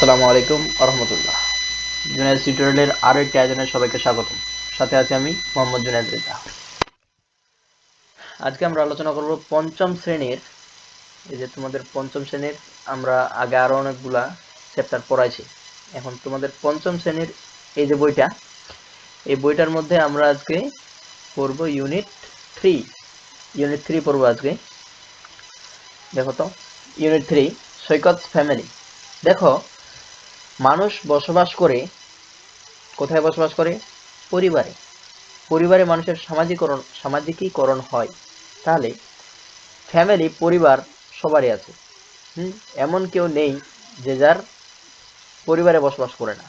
আসসালামু আলাইকুম রহমতুল্লাহ। জুনাইদ টিউটোরিয়ালের আরো একটি আয়োজনে সবাইকে স্বাগতম। সাথে আছি আমি মোহাম্মদ জুনাইদ রেজা। আজকে আমরা আলোচনা করব পঞ্চম শ্রেণীর, এই যে তোমাদের পঞ্চম শ্রেণীর আমরা আগে আরো অনেকগুলা চ্যাপ্টার পড়াইছি। এখন তোমাদের পঞ্চম শ্রেণীর এই যে বইটা, এই বইটার মধ্যে আমরা আজকে পড়ব ইউনিট 3 পড়ব আজকে। দেখো তো, ইউনিট 3 সৈকত ফ্যামিলি। দেখো, মানুষ বসবাস করে কোথায়? বসবাস করে পরিবারে। পরিবারে মানুষের সামাজিকীকরণ হয়। তাহলে ফ্যামিলি, পরিবার সবারই আছে। এমন কেউ নেই যে যার পরিবারে বসবাস করে না।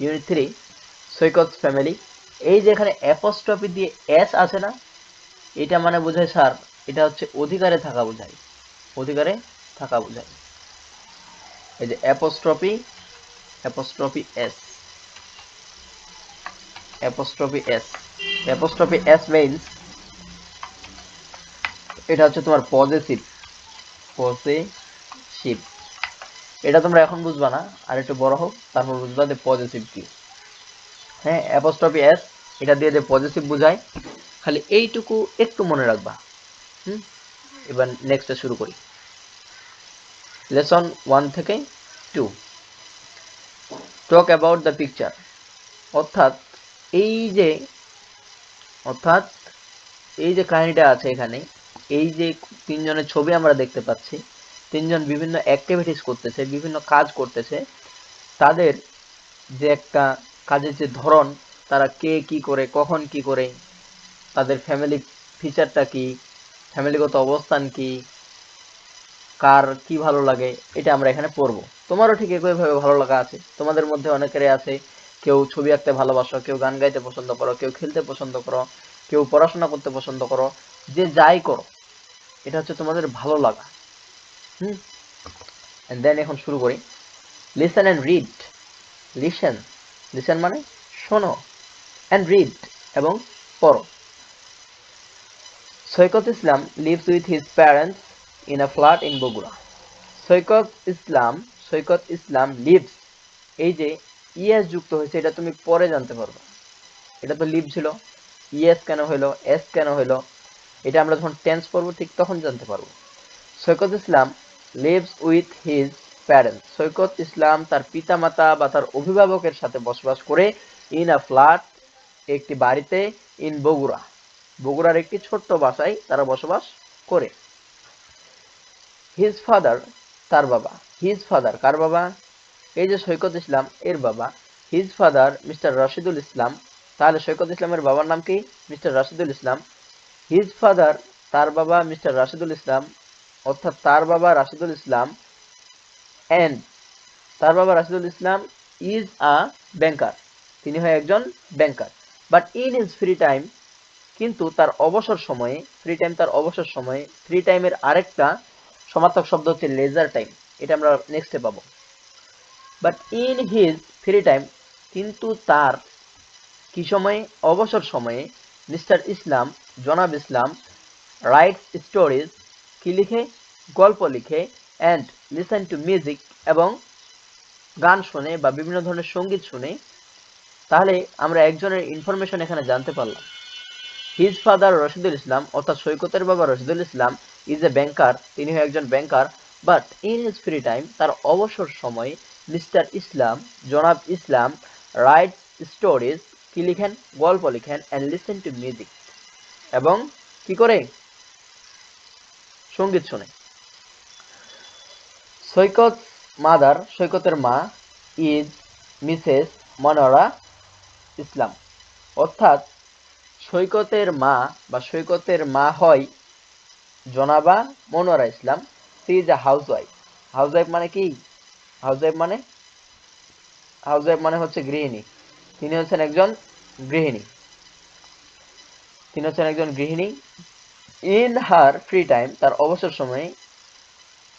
ইউনিট 3 সৈকত ফ্যামিলি। এই যে এখানে অ্যাপোস্ট্রফি দিয়ে এস আছে না, এটা মানে বোঝায় স্যার, এটা হচ্ছে অধিকারে থাকা বোঝায়। অধিকারে থাকা বোঝায়। এই যে apostrophe S, apostrophe S means এটা হচ্ছে তোমার পজেসিভ। এটা তোমরা এখন বুঝবা না, আর একটু বড় হোক তারপর বুঝবা যে পজিটিভ কি। হ্যাঁ, অ্যাপোস্ট্রফি এস, এটা দিয়ে যে পজিটিভ বোঝায়, খালি এইটুকু একটু মনে রাখবা। এবার নেক্সটে শুরু করি। লেসন 1 থেকে 2, টক অ্যাবাউট দ্য পিকচার। অর্থাৎ এই যে অর্থাৎ এই যে কাহিনীটা আছে এখানে, এই যে তিনজনের ছবি আমরা দেখতে পাচ্ছি, তিনজন বিভিন্ন অ্যাক্টিভিটিস করতেছে, বিভিন্ন কাজ করতেছে। তাদের যে একটা কাজের যে ধরন, তারা কে কি করে, কখন কি করে, তাদের ফ্যামিলি ফিচারটা কি, ফ্যামিলিগত অবস্থান কি, কার কি ভালো লাগে, এটা আমরা এখানে পড়বো। তোমারও ঠিক একইভাবে ভালো লাগা আছে, তোমাদের মধ্যে অনেকেরই আছে। কেউ ছবি আঁকতে ভালোবাসো, কেউ গান গাইতে পছন্দ করো, কেউ খেলতে পছন্দ করো, কেউ পড়াশোনা করতে পছন্দ করো। যে যাই করো, এটা হচ্ছে তোমাদের ভালো লাগা। এন্ড দেন এখন শুরু করি। Listen and read. Listen, listen মানে শোনো, এন্ড রিড এবং পড়ো। সৈকত ইসলাম lives with his parents in a flat in Bogura. Saikat Islam lives, এই যে ইএস যুক্ত হয়েছে, এটা তুমি পরে জানতে পারবে। এটা তো লিভ ছিল, ইএস কেন হইলো, এস কেন হইলো, এটা আমরা যখন টেন্স পড়বো ঠিক তখন জানতে পারবো। সৈকত ইসলাম lives with his parents, সৈকত ইসলাম তার পিতামাতা বা তার অভিভাবকের সাথে বসবাস করে, ইন আ ফ্ল্যাট, একটি বাড়িতে, ইন বগুড়া, বগুড়ার একটি ছোট্ট বাসায় তারা বসবাস করে। হিজ ফাদার, তার বাবা। হিজ ফাদার কার বাবা? এই যে সৈকত ইসলাম এর বাবা। হিজ ফাদার মিস্টার রাশিদুল ইসলাম। তাহলে সৈকত ইসলামের বাবার নাম কি? মিস্টার রাশিদুল ইসলাম। হিজ ফাদার, তার বাবা মিস্টার রাশিদুল ইসলাম, অর্থাৎ তার বাবা রাশিদুল ইসলাম, এন্ড তার বাবা রাশিদুল ইসলাম ইজ আ ব্যাংকার, তিনি হয় একজন banker. But in his free time, কিন্তু তার অবসর সময়ে, ফ্রি টাইম তার অবসর সময়ে, ফ্রি টাইমের আরেকটা সমার্থক শব্দ হচ্ছে লেজার টাইম, এটা আমরা নেক্সটে পাবো। But in his free time, কিন্তু তার কি সময়ে? অবসর সময়ে, মিস্টার ইসলাম, জনাব ইসলাম, রাইটস স্টোরিজ, কি লিখে? গল্প লিখে, অ্যান্ড লিসেন টু মিউজিক, এবং গান শুনে বা বিভিন্ন ধরনের সঙ্গীত শুনে। তাহলে আমরা একজনের ইনফরমেশন এখানে জানতে পারলাম। হিজ ফাদার রশিদুল ইসলাম, অর্থাৎ সৈকতের বাবা রশিদুল ইসলাম, ইজ এ ব্যাংকার, তিনি একজন banker. But in his free time, তার অবসর সময়ে, মিস্টার ইসলাম, জনাব ইসলাম, রাইটস স্টোরিজ, কি লিখেন? গল্প লিখেন, অ্যান্ড লিসেন টু মিউজিক, এবং কি করে? সঙ্গীত শুনে। সৈকত মাদার, সৈকতের মা, ইজ মিসেস মনোয়ারা ইসলাম, অর্থাৎ সৈকতের মা বা সৈকতের মা হয় জনাবা Monowara Islam. She is a housewife. Housewife মানে কি? হাউসওয়াইফ মানে হচ্ছে গৃহিণী। তিনি হচ্ছেন একজন গৃহিণী। ইন হার ফ্রি টাইম, তার অবসর সময়ে,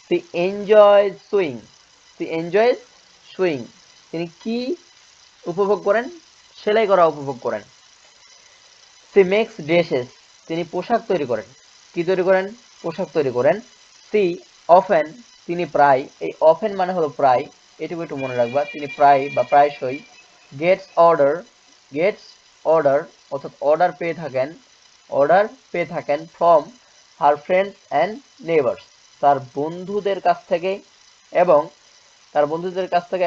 সি এনজয় সুইং। তিনি কি উপভোগ করেন? সেলাই করা উপভোগ করেন। সি মেক্স ড্রেসেস, তিনি পোশাক তৈরি করেন। কি তৈরি করেন? পোশাক তৈরি করেন। সি অফেন, তিনি প্রায়, এই অফেন মানে হলো প্রায়, এটুকু একটু মনে রাখবা। তিনি প্রায় বা প্রায়শই গেটস অর্ডার গেটস অর্ডার অর্থাৎ অর্ডার পেয়ে থাকেন from her friends and neighbours, তার বন্ধুদের কাছ থেকে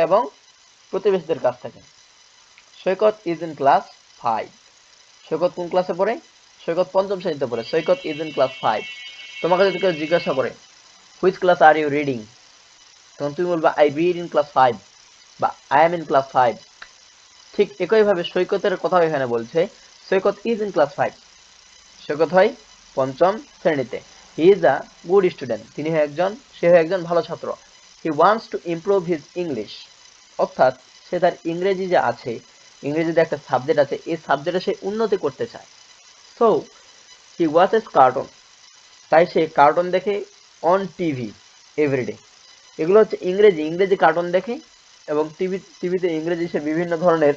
এবং প্রতিবেশীদের কাছ থেকে। Saikat is in class 5। Saikat কোন ক্লাসে পড়ে? সৈকত পঞ্চম শ্রেণীতে পড়ে। Saikat is in class 5। তোমাকে যদি কেউ জিজ্ঞাসা করে which class are you reading, তখন তুমি বলবা আই রিড ইন ক্লাস 5 বা আই এম ইন ক্লাস 5। ঠিক একইভাবে সৈকতের কথা এখানে বলছে, Saikat is in class 5। Saikat হয় পঞ্চম শ্রেণীতে। He is a good student, সে একজন ভালো ছাত্র। He wants to improve his English, অর্থাৎ সে তার ইংরেজি যে আছে, ইংরেজিতে একটা সাবজেক্ট আছে, এই সাবজেক্টে সে উন্নতি করতে চায়। সো হি ওয়াচেস কার্টুন, তাই সে কার্টুন দেখে অন টিভি এভরিডে। এগুলো হচ্ছে ইংরেজি কার্টুন দেখে এবং টিভিতে ইংরেজি সে বিভিন্ন ধরনের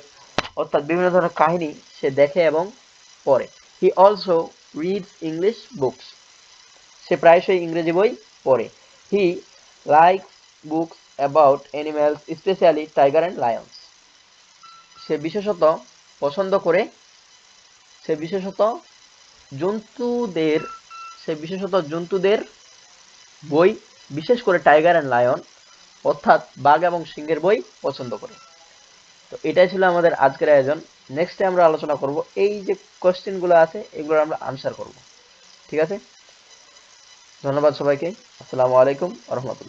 কাহিনী সে দেখে এবং পড়ে। He also reads English books, সে প্রায়শই ইংরেজি বই পড়ে। He likes books about animals specially tiger and lions, সে বিশেষত পছন্দ করে সে বিশেষত জন্তুদের বই, বিশেষ করে টাইগার অ্যান্ড লায়ন অর্থাৎ বাঘ এবং সিংহের বই পছন্দ করে। তো এটাই ছিল আমাদের আজকের আয়োজন। নেক্সটে আমরা আলোচনা করব এই যে কোশ্চেনগুলো আছে এগুলোর আমরা আনসার করব। ঠিক আছে, ধন্যবাদ সবাইকে। আসসালামু আলাইকুম ওয়া রাহমাতুল্লাহ।